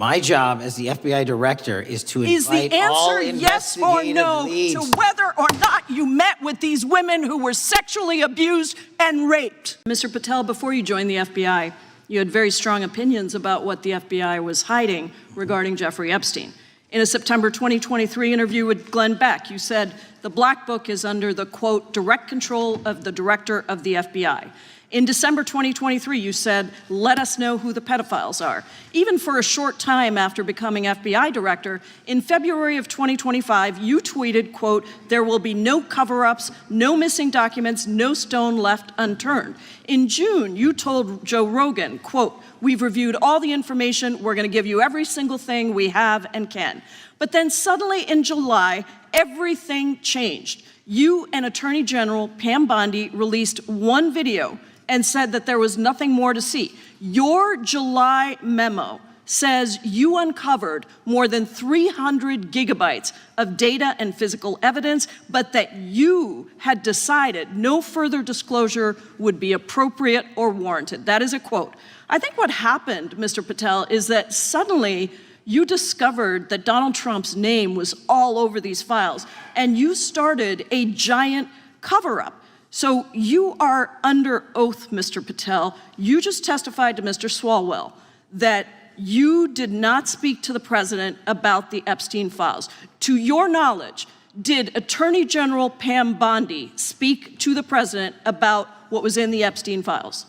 My job as the FBI director is to invite all investigative leads. Is the answer yes or no to whether or not you met with these women who were sexually abused and raped? Mr. Patel, before you joined the FBI, you had very strong opinions about what the FBI was hiding regarding Jeffrey Epstein. In a September 2023 interview with Glenn Beck, you said the Black Book is under the, quote, direct control of the director of the FBI. In December 2023, you said, let us know who the pedophiles are. Even for a short time after becoming FBI director, in February of 2025, you tweeted, quote, there will be no cover-ups, no missing documents, no stone left unturned. In June, you told Joe Rogan, quote, we've reviewed all the information, we're gonna give you every single thing we have and can. But then suddenly in July, everything changed. You and Attorney General Pam Bondi released one video and said that there was nothing more to see. Your July memo says you uncovered more than 300 gigabytes of data and physical evidence, but that you had decided no further disclosure would be appropriate or warranted. That is a quote. I think what happened, Mr. Patel, is that suddenly you discovered that Donald Trump's name was all over these files, and you started a giant cover-up. So you are under oath, Mr. Patel. You just testified to Mr. Swalwell that you did not speak to the president about the Epstein files. To your knowledge, did Attorney General Pam Bondi speak to the president about what was in the Epstein files?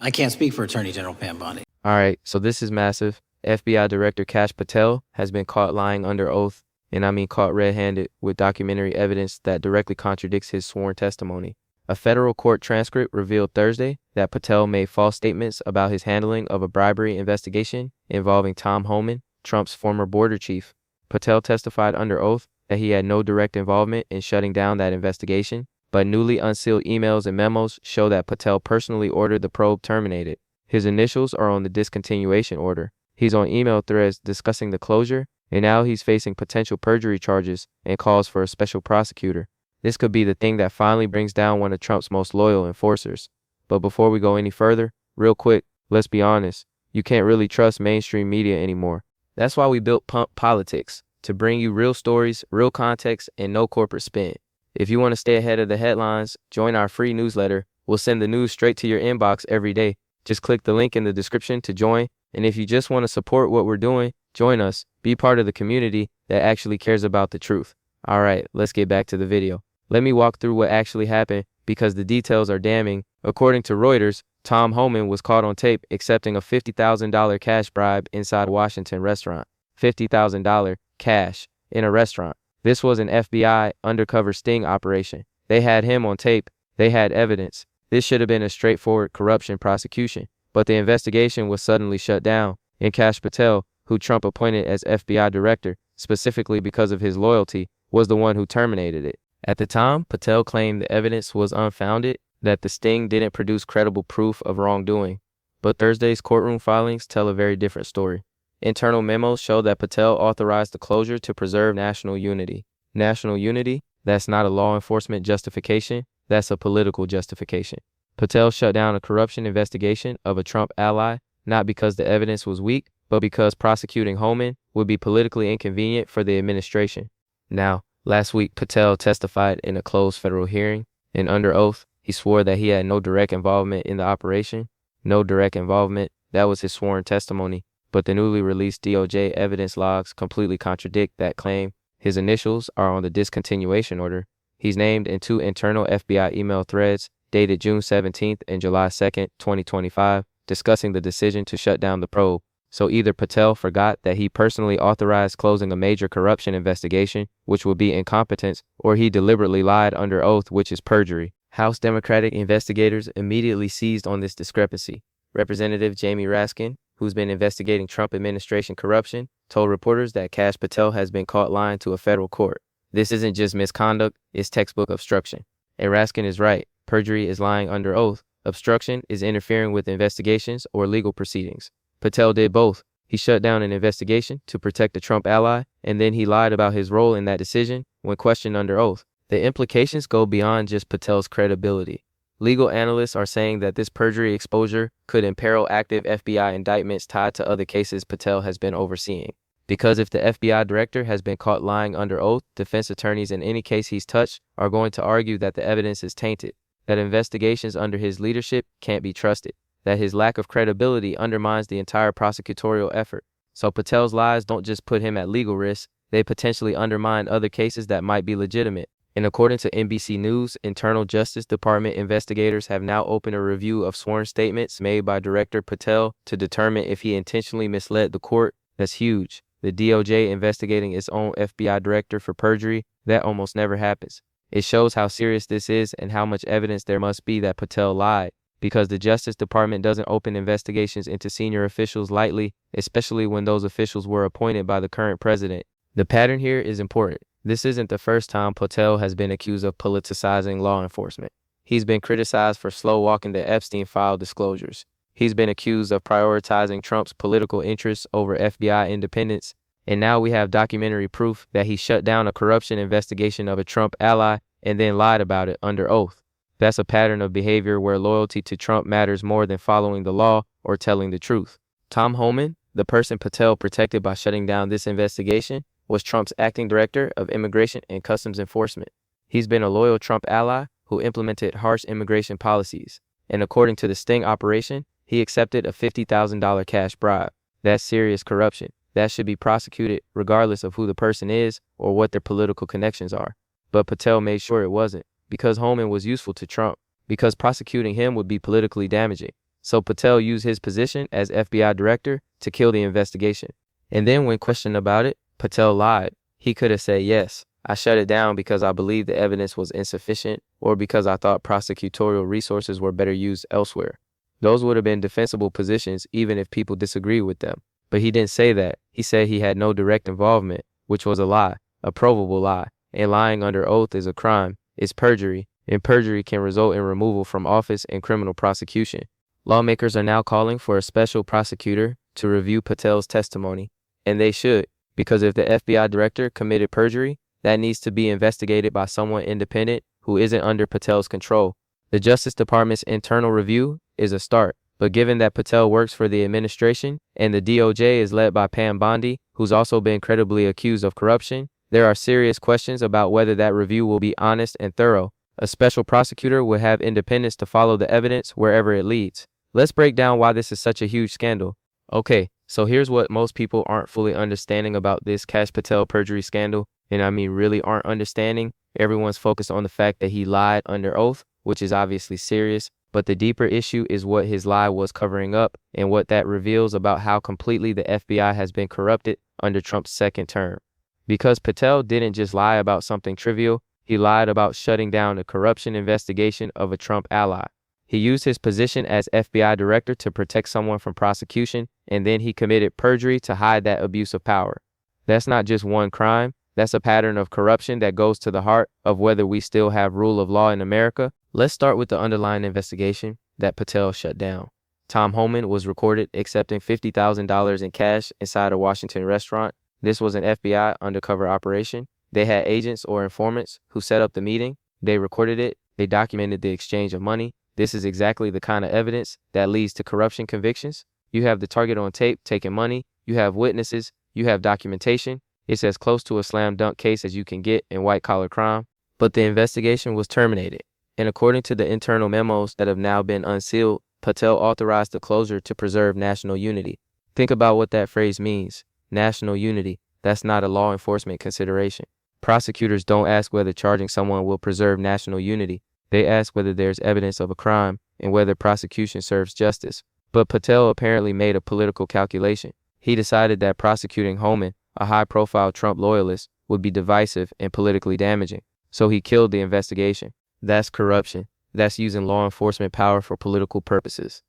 I can't speak for Attorney General Pam Bondi. All right, so this is massive. FBI Director Kash Patel has been caught lying under oath, and I mean caught red-handed, with documentary evidence that directly contradicts his sworn testimony. A federal court transcript revealed Thursday that Patel made false statements about his handling of a bribery investigation involving Tom Homan, Trump's former border chief. Patel testified under oath that he had no direct involvement in shutting down that investigation, but newly unsealed emails and memos show that Patel personally ordered the probe terminated. His initials are on the discontinuation order. He's on email threads discussing the closure, and now he's facing potential perjury charges and calls for a special prosecutor. This could be the thing that finally brings down one of Trump's most loyal enforcers. But before we go any further, real quick, let's be honest. You can't really trust mainstream media anymore. That's why we built Pump Politics, to bring you real stories, real context, and no corporate spin. If you want to stay ahead of the headlines, join our free newsletter. We'll send the news straight to your inbox every day. Just click the link in the description to join. And if you just want to support what we're doing, join us. Be part of the community that actually cares about the truth. All right, let's get back to the video. Let me walk through what actually happened because the details are damning. According to Reuters, Tom Homan was caught on tape accepting a $50,000 cash bribe inside a Washington restaurant. $50,000 cash in a restaurant. This was an FBI undercover sting operation. They had him on tape. They had evidence. This should have been a straightforward corruption prosecution. But the investigation was suddenly shut down, and Kash Patel, who Trump appointed as FBI director, specifically because of his loyalty, was the one who terminated it. At the time, Patel claimed the evidence was unfounded, that the sting didn't produce credible proof of wrongdoing. But Thursday's courtroom filings tell a very different story. Internal memos show that Patel authorized the closure to preserve national unity. National unity? That's not a law enforcement justification, that's a political justification. Patel shut down a corruption investigation of a Trump ally, not because the evidence was weak, but because prosecuting Homan would be politically inconvenient for the administration. Now, last week, Patel testified in a closed federal hearing, and under oath, he swore that he had no direct involvement in the operation. No direct involvement, that was his sworn testimony, but the newly released DOJ evidence logs completely contradict that claim. His initials are on the discontinuation order. He's named in two internal FBI email threads dated June 17th and July 2nd, 2025, discussing the decision to shut down the probe. So either Patel forgot that he personally authorized closing a major corruption investigation, which would be incompetence, or he deliberately lied under oath, which is perjury. House Democratic investigators immediately seized on this discrepancy. Representative Jamie Raskin, who's been investigating Trump administration corruption, told reporters that Kash Patel has been caught lying to a federal court. This isn't just misconduct, it's textbook obstruction. And Raskin is right. Perjury is lying under oath. Obstruction is interfering with investigations or legal proceedings. Patel did both. He shut down an investigation to protect a Trump ally, and then he lied about his role in that decision when questioned under oath. The implications go beyond just Patel's credibility. Legal analysts are saying that this perjury exposure could imperil active FBI indictments tied to other cases Patel has been overseeing. Because if the FBI director has been caught lying under oath, defense attorneys in any case he's touched are going to argue that the evidence is tainted, that investigations under his leadership can't be trusted, that his lack of credibility undermines the entire prosecutorial effort. So Patel's lies don't just put him at legal risk, they potentially undermine other cases that might be legitimate. And according to NBC News, internal Justice Department investigators have now opened a review of sworn statements made by Director Patel to determine if he intentionally misled the court. That's huge. The DOJ investigating its own FBI director for perjury, that almost never happens. It shows how serious this is and how much evidence there must be that Patel lied, because the Justice Department doesn't open investigations into senior officials lightly, especially when those officials were appointed by the current president. The pattern here is important. This isn't the first time Patel has been accused of politicizing law enforcement. He's been criticized for slow-walking the Epstein file disclosures. He's been accused of prioritizing Trump's political interests over FBI independence. And now we have documentary proof that he shut down a corruption investigation of a Trump ally and then lied about it under oath. That's a pattern of behavior where loyalty to Trump matters more than following the law or telling the truth. Tom Homan, the person Patel protected by shutting down this investigation, was Trump's acting director of Immigration and Customs Enforcement. He's been a loyal Trump ally who implemented harsh immigration policies. And according to the sting operation, he accepted a $50,000 cash bribe. That's serious corruption. That should be prosecuted regardless of who the person is or what their political connections are. But Patel made sure it wasn't, because Homan was useful to Trump, because prosecuting him would be politically damaging. So Patel used his position as FBI director to kill the investigation. And then when questioned about it, Patel lied. He could have said, yes, I shut it down because I believed the evidence was insufficient or because I thought prosecutorial resources were better used elsewhere. Those would have been defensible positions even if people disagree with them. But he didn't say that. He said he had no direct involvement, which was a lie, a provable lie. And lying under oath is a crime. It's perjury, and perjury can result in removal from office and criminal prosecution. Lawmakers are now calling for a special prosecutor to review Patel's testimony, and they should, because if the FBI director committed perjury, that needs to be investigated by someone independent who isn't under Patel's control. The Justice Department's internal review is a start, but given that Patel works for the administration and the DOJ is led by Pam Bondi, who's also been credibly accused of corruption, there are serious questions about whether that review will be honest and thorough. A special prosecutor will have independence to follow the evidence wherever it leads. Let's break down why this is such a huge scandal. Okay, so here's what most people aren't fully understanding about this Kash Patel perjury scandal, and I mean really aren't understanding. Everyone's focused on the fact that he lied under oath, which is obviously serious, but the deeper issue is what his lie was covering up and what that reveals about how completely the FBI has been corrupted under Trump's second term. Because Patel didn't just lie about something trivial, he lied about shutting down a corruption investigation of a Trump ally. He used his position as FBI director to protect someone from prosecution, and then he committed perjury to hide that abuse of power. That's not just one crime, that's a pattern of corruption that goes to the heart of whether we still have rule of law in America. Let's start with the underlying investigation that Patel shut down. Tom Homan was recorded accepting $50,000 in cash inside a Washington restaurant. This was an FBI undercover operation. They had agents or informants who set up the meeting. They recorded it. They documented the exchange of money. This is exactly the kind of evidence that leads to corruption convictions. You have the target on tape taking money. You have witnesses. You have documentation. It's as close to a slam dunk case as you can get in white collar crime. But the investigation was terminated. And according to the internal memos that have now been unsealed, Patel authorized the closure to preserve national unity. Think about what that phrase means. National unity. That's not a law enforcement consideration. Prosecutors don't ask whether charging someone will preserve national unity. They ask whether there's evidence of a crime and whether prosecution serves justice. But Patel apparently made a political calculation. He decided that prosecuting Homan, a high-profile Trump loyalist, would be divisive and politically damaging. So he killed the investigation. That's corruption. That's using law enforcement power for political purposes.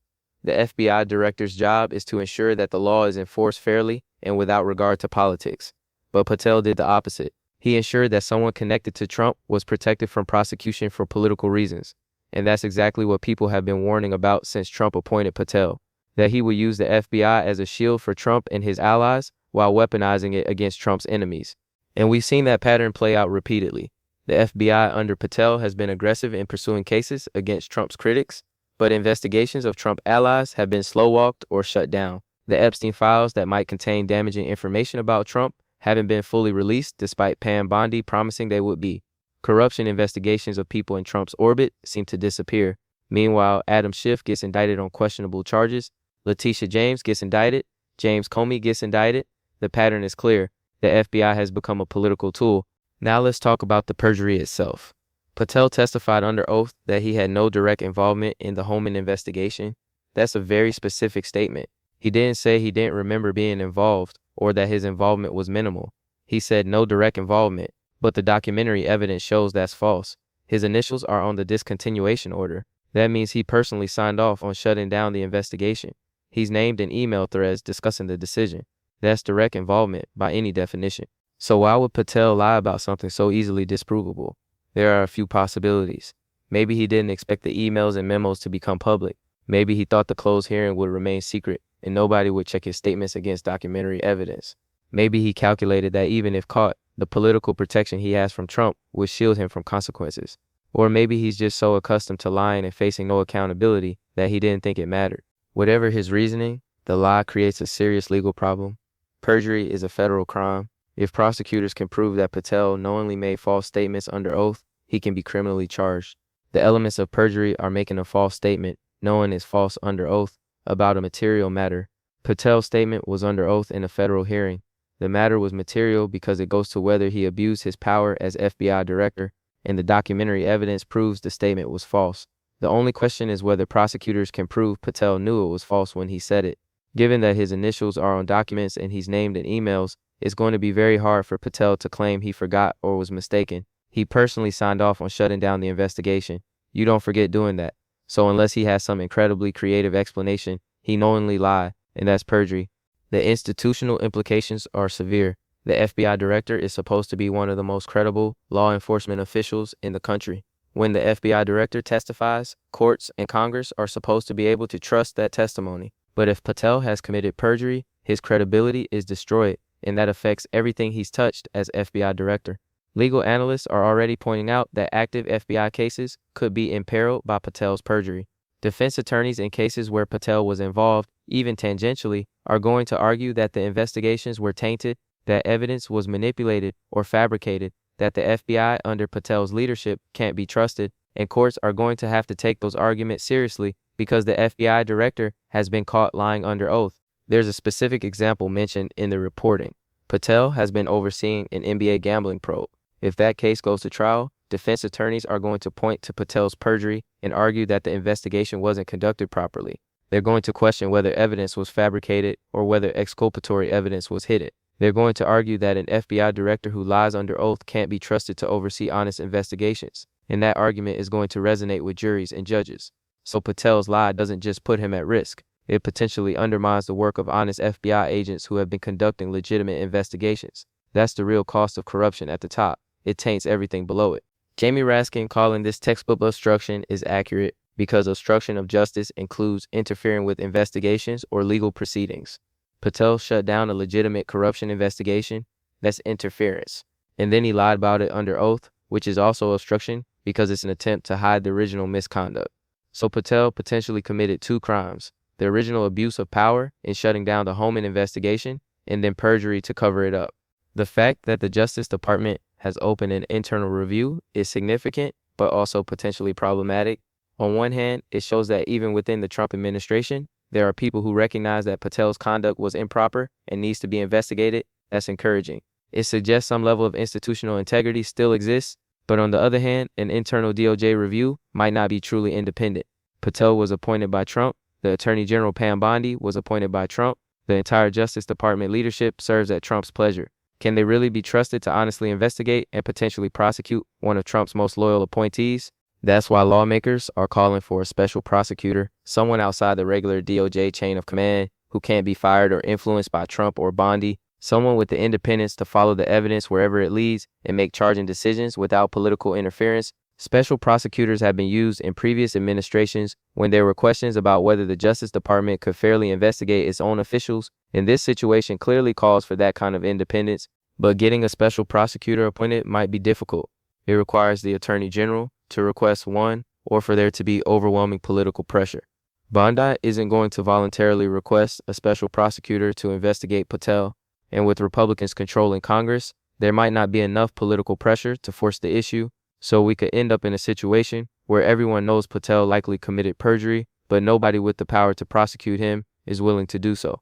The FBI director's job is to ensure that the law is enforced fairly and without regard to politics. But Patel did the opposite. He ensured that someone connected to Trump was protected from prosecution for political reasons. And that's exactly what people have been warning about since Trump appointed Patel, that he would use the FBI as a shield for Trump and his allies while weaponizing it against Trump's enemies. And we've seen that pattern play out repeatedly. The FBI under Patel has been aggressive in pursuing cases against Trump's critics, but investigations of Trump allies have been slow-walked or shut down. The Epstein files that might contain damaging information about Trump haven't been fully released despite Pam Bondi promising they would be. Corruption investigations of people in Trump's orbit seem to disappear. Meanwhile, Adam Schiff gets indicted on questionable charges. Letitia James gets indicted. James Comey gets indicted. The pattern is clear. The FBI has become a political tool. Now let's talk about the perjury itself. Patel testified under oath that he had no direct involvement in the Homan investigation. That's a very specific statement. He didn't say he didn't remember being involved or that his involvement was minimal. He said no direct involvement, but the documentary evidence shows that's false. His initials are on the discontinuation order. That means he personally signed off on shutting down the investigation. He's named in email threads discussing the decision. That's direct involvement by any definition. So why would Patel lie about something so easily disprovable? There are a few possibilities. Maybe he didn't expect the emails and memos to become public. Maybe he thought the closed hearing would remain secret and nobody would check his statements against documentary evidence. Maybe he calculated that even if caught, the political protection he has from Trump would shield him from consequences. Or maybe he's just so accustomed to lying and facing no accountability that he didn't think it mattered. Whatever his reasoning, the lie creates a serious legal problem. Perjury is a federal crime. If prosecutors can prove that Patel knowingly made false statements under oath, he can be criminally charged. The elements of perjury are making a false statement, knowing it's false under oath, about a material matter. Patel's statement was under oath in a federal hearing. The matter was material because it goes to whether he abused his power as FBI director, and the documentary evidence proves the statement was false. The only question is whether prosecutors can prove Patel knew it was false when he said it. Given that his initials are on documents and he's named in emails, it's going to be very hard for Patel to claim he forgot or was mistaken. He personally signed off on shutting down the investigation. You don't forget doing that. So unless he has some incredibly creative explanation, he knowingly lied, and that's perjury. The institutional implications are severe. The FBI director is supposed to be one of the most credible law enforcement officials in the country. When the FBI director testifies, courts and Congress are supposed to be able to trust that testimony. But if Patel has committed perjury, his credibility is destroyed, and that affects everything he's touched as FBI director. Legal analysts are already pointing out that active FBI cases could be imperiled by Patel's perjury. Defense attorneys in cases where Patel was involved, even tangentially, are going to argue that the investigations were tainted, that evidence was manipulated or fabricated, that the FBI under Patel's leadership can't be trusted, and courts are going to have to take those arguments seriously because the FBI director has been caught lying under oath. There's a specific example mentioned in the reporting. Patel has been overseeing an NBA gambling probe. If that case goes to trial, defense attorneys are going to point to Patel's perjury and argue that the investigation wasn't conducted properly. They're going to question whether evidence was fabricated or whether exculpatory evidence was hidden. They're going to argue that an FBI director who lies under oath can't be trusted to oversee honest investigations, and that argument is going to resonate with juries and judges. So Patel's lie doesn't just put him at risk. It potentially undermines the work of honest FBI agents who have been conducting legitimate investigations. That's the real cost of corruption at the top. It taints everything below it. Jamie Raskin calling this textbook obstruction is accurate because obstruction of justice includes interfering with investigations or legal proceedings. Patel shut down a legitimate corruption investigation. That's interference. And then he lied about it under oath, which is also obstruction because it's an attempt to hide the original misconduct. So Patel potentially committed two crimes: the original abuse of power in shutting down the Homan investigation, and then perjury to cover it up. The fact that the Justice Department has opened an internal review is significant, but also potentially problematic. On one hand, it shows that even within the Trump administration, there are people who recognize that Patel's conduct was improper and needs to be investigated. That's encouraging. It suggests some level of institutional integrity still exists, but on the other hand, an internal DOJ review might not be truly independent. Patel was appointed by Trump. The Attorney General Pam Bondi was appointed by Trump. The entire Justice Department leadership serves at Trump's pleasure. Can they really be trusted to honestly investigate and potentially prosecute one of Trump's most loyal appointees? That's why lawmakers are calling for a special prosecutor, someone outside the regular DOJ chain of command who can't be fired or influenced by Trump or Bondi, someone with the independence to follow the evidence wherever it leads and make charging decisions without political interference. Special prosecutors have been used in previous administrations when there were questions about whether the Justice Department could fairly investigate its own officials, and this situation clearly calls for that kind of independence, but getting a special prosecutor appointed might be difficult. It requires the Attorney General to request one or for there to be overwhelming political pressure. Bondi isn't going to voluntarily request a special prosecutor to investigate Patel, and with Republicans controlling Congress, there might not be enough political pressure to force the issue, so we could end up in a situation where everyone knows Patel likely committed perjury, but nobody with the power to prosecute him is willing to do so.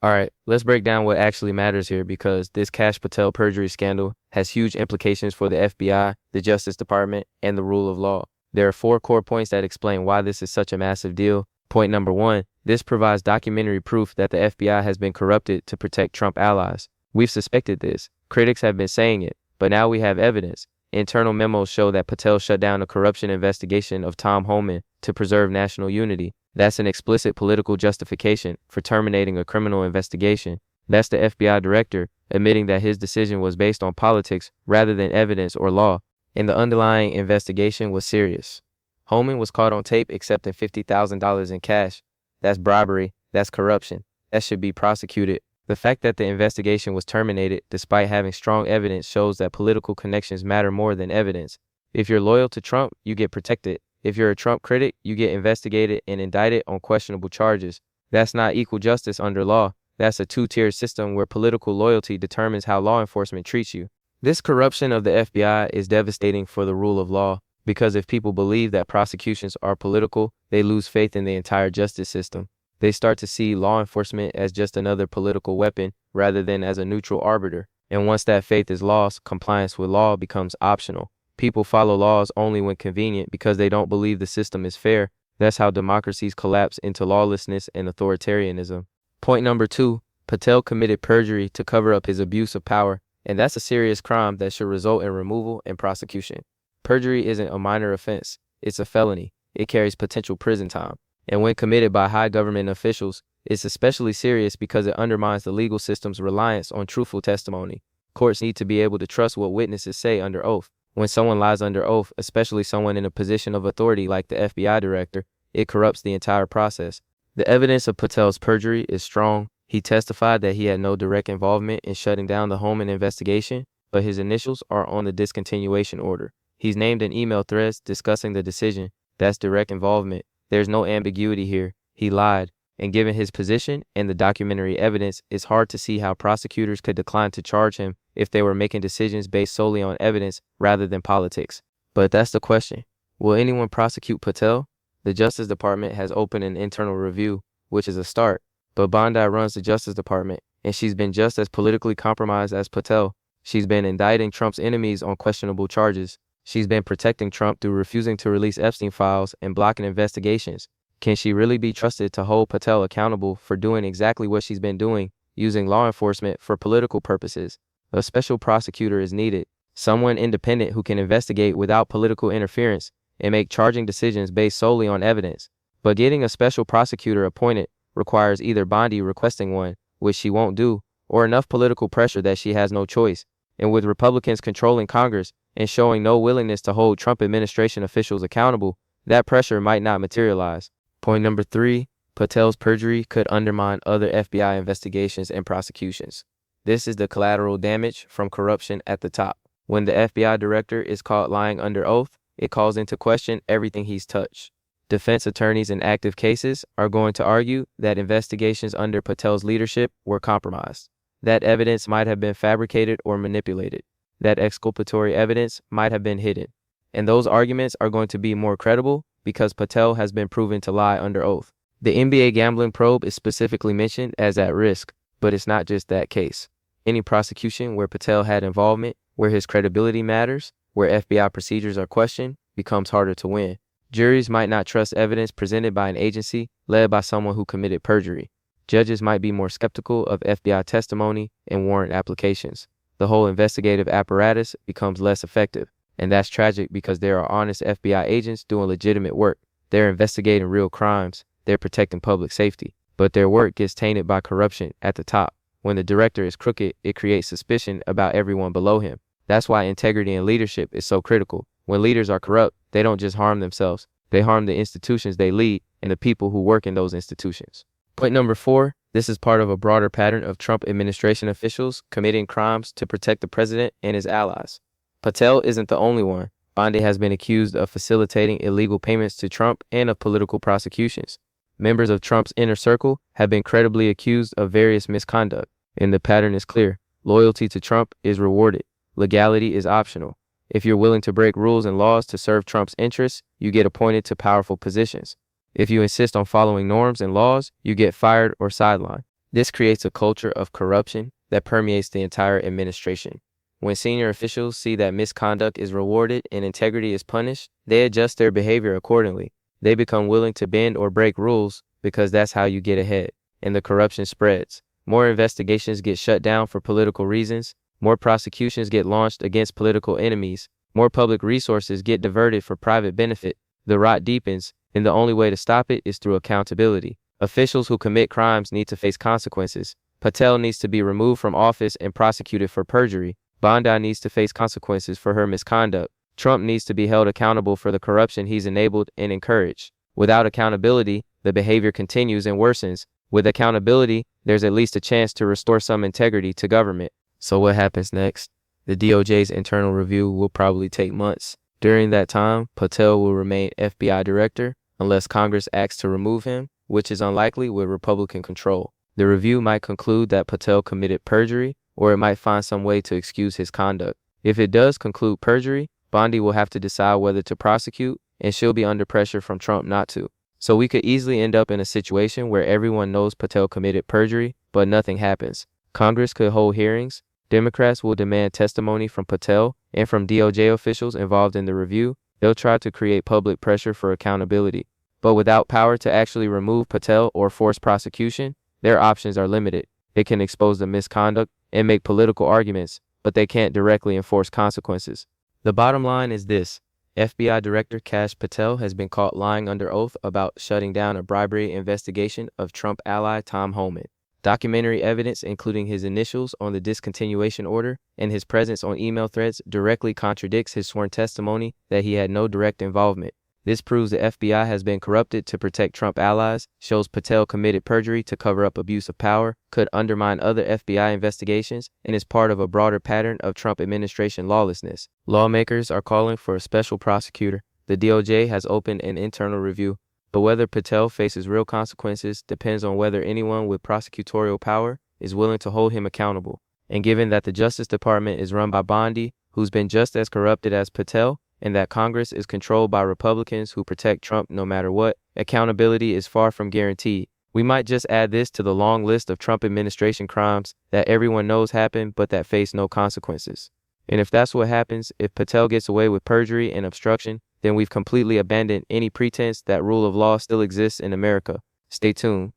All right, let's break down what actually matters here, because this Kash Patel perjury scandal has huge implications for the FBI, the Justice Department, and the rule of law. There are 4 core points that explain why this is such a massive deal. Point number 1, this provides documentary proof that the FBI has been corrupted to protect Trump allies. We've suspected this. Critics have been saying it, but now we have evidence. Internal memos show that Patel shut down a corruption investigation of Tom Homan to preserve national unity. That's an explicit political justification for terminating a criminal investigation. That's the FBI director admitting that his decision was based on politics rather than evidence or law, and the underlying investigation was serious. Homan was caught on tape accepting $50,000 in cash. That's bribery. That's corruption. That should be prosecuted. The fact that the investigation was terminated despite having strong evidence shows that political connections matter more than evidence. If you're loyal to Trump, you get protected. If you're a Trump critic, you get investigated and indicted on questionable charges. That's not equal justice under law. That's a 2-tier system where political loyalty determines how law enforcement treats you. This corruption of the FBI is devastating for the rule of law, because if people believe that prosecutions are political, they lose faith in the entire justice system. They start to see law enforcement as just another political weapon rather than as a neutral arbiter. And once that faith is lost, compliance with law becomes optional. People follow laws only when convenient because they don't believe the system is fair. That's how democracies collapse into lawlessness and authoritarianism. Point number 2, Patel committed perjury to cover up his abuse of power, and that's a serious crime that should result in removal and prosecution. Perjury isn't a minor offense. It's a felony. It carries potential prison time. And when committed by high government officials, it's especially serious because it undermines the legal system's reliance on truthful testimony. Courts need to be able to trust what witnesses say under oath. When someone lies under oath, especially someone in a position of authority like the FBI director, it corrupts the entire process. The evidence of Patel's perjury is strong. He testified that he had no direct involvement in shutting down the Homan investigation, but his initials are on the discontinuation order. He's named in email threads discussing the decision. That's direct involvement. There's no ambiguity here. He lied. And given his position and the documentary evidence, it's hard to see how prosecutors could decline to charge him if they were making decisions based solely on evidence rather than politics. But that's the question. Will anyone prosecute Patel? The Justice Department has opened an internal review, which is a start. But Bondi runs the Justice Department, and she's been just as politically compromised as Patel. She's been indicting Trump's enemies on questionable charges. She's been protecting Trump through refusing to release Epstein files and blocking investigations. Can she really be trusted to hold Patel accountable for doing exactly what she's been doing, using law enforcement for political purposes? A special prosecutor is needed, someone independent who can investigate without political interference and make charging decisions based solely on evidence. But getting a special prosecutor appointed requires either Bondi requesting one, which she won't do, or enough political pressure that she has no choice. And with Republicans controlling Congress and showing no willingness to hold Trump administration officials accountable, that pressure might not materialize. Point number 3, Patel's perjury could undermine other FBI investigations and prosecutions. This is the collateral damage from corruption at the top. When the FBI director is caught lying under oath, it calls into question everything he's touched. Defense attorneys in active cases are going to argue that investigations under Patel's leadership were compromised. That evidence might have been fabricated or manipulated. That exculpatory evidence might have been hidden. And those arguments are going to be more credible because Patel has been proven to lie under oath. The NBA gambling probe is specifically mentioned as at risk, but it's not just that case. Any prosecution where Patel had involvement, where his credibility matters, where FBI procedures are questioned, becomes harder to win. Juries might not trust evidence presented by an agency led by someone who committed perjury. Judges might be more skeptical of FBI testimony and warrant applications. The whole investigative apparatus becomes less effective. And that's tragic because there are honest FBI agents doing legitimate work. They're investigating real crimes. They're protecting public safety. But their work gets tainted by corruption at the top. When the director is crooked, it creates suspicion about everyone below him. That's why integrity in leadership is so critical. When leaders are corrupt, they don't just harm themselves. They harm the institutions they lead and the people who work in those institutions. Point number 4, this is part of a broader pattern of Trump administration officials committing crimes to protect the president and his allies. Patel isn't the only one. Bondi has been accused of facilitating illegal payments to Trump and of political prosecutions. Members of Trump's inner circle have been credibly accused of various misconduct, and the pattern is clear. Loyalty to Trump is rewarded. Legality is optional. If you're willing to break rules and laws to serve Trump's interests, you get appointed to powerful positions. If you insist on following norms and laws, you get fired or sidelined. This creates a culture of corruption that permeates the entire administration. When senior officials see that misconduct is rewarded and integrity is punished, they adjust their behavior accordingly. They become willing to bend or break rules because that's how you get ahead, and the corruption spreads. More investigations get shut down for political reasons. More prosecutions get launched against political enemies. More public resources get diverted for private benefit. The rot deepens, and the only way to stop it is through accountability. Officials who commit crimes need to face consequences. Patel needs to be removed from office and prosecuted for perjury. Bondi needs to face consequences for her misconduct. Trump needs to be held accountable for the corruption he's enabled and encouraged. Without accountability, the behavior continues and worsens. With accountability, there's at least a chance to restore some integrity to government. So what happens next? The DOJ's internal review will probably take months. During that time, Patel will remain FBI director unless Congress acts to remove him, which is unlikely with Republican control. The review might conclude that Patel committed perjury, or it might find some way to excuse his conduct. If it does conclude perjury, Bondi will have to decide whether to prosecute, and she'll be under pressure from Trump not to. So we could easily end up in a situation where everyone knows Patel committed perjury, but nothing happens. Congress could hold hearings. Democrats will demand testimony from Patel and from DOJ officials involved in the review. They'll try to create public pressure for accountability. But without power to actually remove Patel or force prosecution, their options are limited. They can expose the misconduct and make political arguments, but they can't directly enforce consequences. The bottom line is this. FBI Director Kash Patel has been caught lying under oath about shutting down a bribery investigation of Trump ally Tom Homan. Documentary evidence, including his initials on the discontinuation order and his presence on email threads, directly contradicts his sworn testimony that he had no direct involvement. This proves the FBI has been corrupted to protect Trump allies, shows Patel committed perjury to cover up abuse of power, could undermine other FBI investigations, and is part of a broader pattern of Trump administration lawlessness. Lawmakers are calling for a special prosecutor. The DOJ has opened an internal review, but whether Patel faces real consequences depends on whether anyone with prosecutorial power is willing to hold him accountable. And given that the Justice Department is run by Bondi, who's been just as corrupted as Patel, and that Congress is controlled by Republicans who protect Trump no matter what, accountability is far from guaranteed. We might just add this to the long list of Trump administration crimes that everyone knows happened but that face no consequences. And if that's what happens, if Patel gets away with perjury and obstruction, then we've completely abandoned any pretense that rule of law still exists in America. Stay tuned.